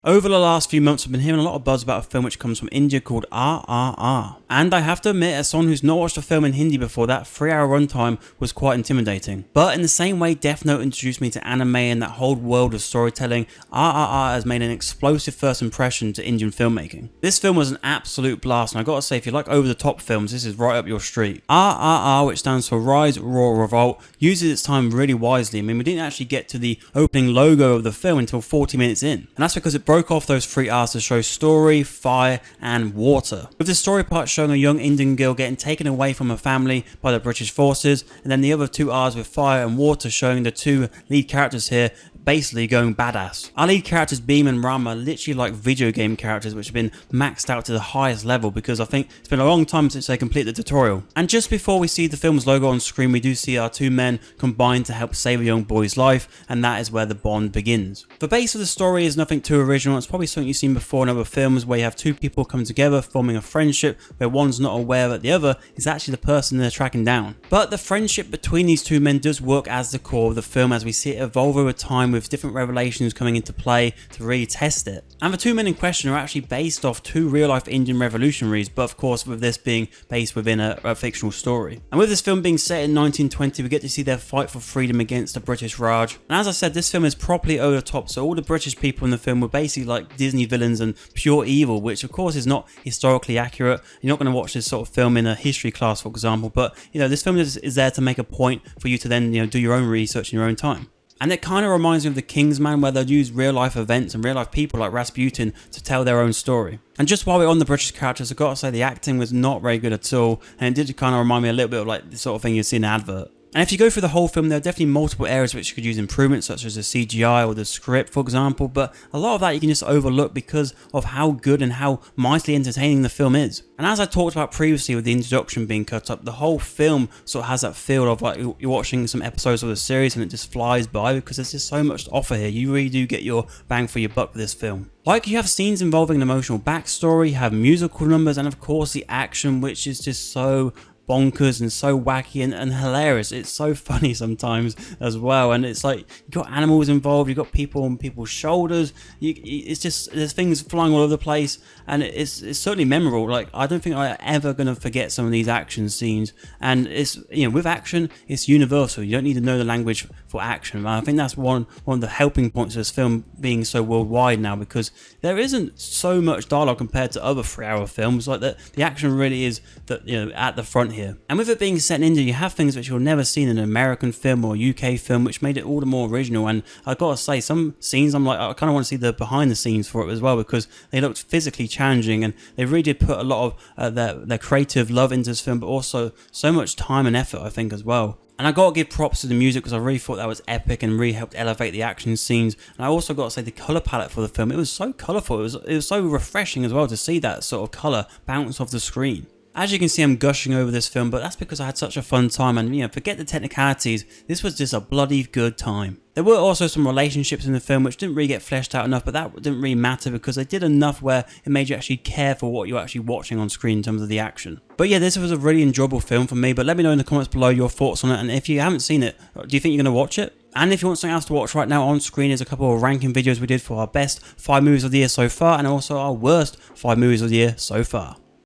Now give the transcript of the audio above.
Over the last few months, I've been hearing a lot of buzz about a film which comes from India called RRR. And I have to admit, as someone who's not watched a film in Hindi before, that 3-hour runtime was quite intimidating. But in the same way Death Note introduced me to anime and that whole world of storytelling, RRR has made an explosive first impression to Indian filmmaking. This film was an absolute blast, and I gotta say, if you like over-the-top films, this is right up your street. RRR, which stands for Rise, Roar, Revolt, uses its time really wisely. I mean, we didn't actually get to the opening logo of the film until 40 minutes in. And that's because it broke off those 3 hours to show story, fire, and water. With the story part showing a young Indian girl getting taken away from her family by the British forces, and then the other 2 hours with fire and water showing the 2 lead characters here basically going badass. Our lead characters Beam and Ram are literally like video game characters which have been maxed out to the highest level, because I think it's been a long time since they completed the tutorial. And just before we see the film's logo on screen, we do see our 2 men combine to help save a young boy's life, and that is where the bond begins. The base of the story is nothing too original. It's probably something you've seen before in other films, where you have 2 people come together forming a friendship where one's not aware that the other is actually the person they're tracking down. But the friendship between these 2 men does work as the core of the film, as we see it evolve over time with different revelations coming into play to really test it. And the 2 men in question are actually based off 2 real-life Indian revolutionaries, but of course with this being based within a fictional story. And with this film being set in 1920, we get to see their fight for freedom against the British Raj. And as I said, this film is properly over the top, so all the British people in the film were basically like Disney villains and pure evil, which of course is not historically accurate. You're not going to watch this sort of film in a history class, for example, but this film is there to make a point for you to then do your own research in your own time. And it kind of reminds me of The Kingsman, where they'll use real life events and real life people like Rasputin to tell their own story. And just while we're on the British characters, I've got to say the acting was not very good at all, and it did kind of remind me a little bit of like the sort of thing you see in an advert. And if you go through the whole film, there are definitely multiple areas which could use improvement, such as the CGI or the script, for example, but a lot of that you can just overlook because of how good and how mightily entertaining the film is. And as I talked about previously with the introduction being cut up, the whole film sort of has that feel of like you're watching some episodes of the series and it just flies by, because there's just so much to offer here. You really do get your bang for your buck with this film. Like, you have scenes involving an emotional backstory, you have musical numbers, and of course the action, which is just so bonkers and so wacky and hilarious. It's so funny sometimes as well, and it's like you got animals involved, you got people on people's shoulders, it's just, there's things flying all over the place, and it's certainly memorable. Like, I don't think I'm ever gonna forget some of these action scenes, and it's, with action, it's universal. You don't need to know the language for action. And I think that's one of the helping points of this film being so worldwide now, because there isn't so much dialogue compared to other 3-hour films. Like, the action really is at the front here. And with it being set in India, you have things which you'll never see in an American film or UK film, which made it all the more original. And I've got to say, some scenes I'm like, I kind of want to see the behind the scenes for it as well, because they looked physically challenging, and they really did put a lot of their creative love into this film, but also so much time and effort, I think, as well. And I gotta give props to the music, because I really thought that was epic and really helped elevate the action scenes. And I also gotta say the colour palette for the film, it was so colourful, it was so refreshing as well to see that sort of colour bounce off the screen. As you can see, I'm gushing over this film, but that's because I had such a fun time, and forget the technicalities, this was just a bloody good time. There were also some relationships in the film which didn't really get fleshed out enough, but that didn't really matter because they did enough where it made you actually care for what you're actually watching on screen in terms of the action. But yeah, this was a really enjoyable film for me, but let me know in the comments below your thoughts on it, and if you haven't seen it, do you think you're going to watch it? And if you want something else to watch right now, on screen is a couple of ranking videos we did for our best 5 movies of the year so far, and also our worst 5 movies of the year so far.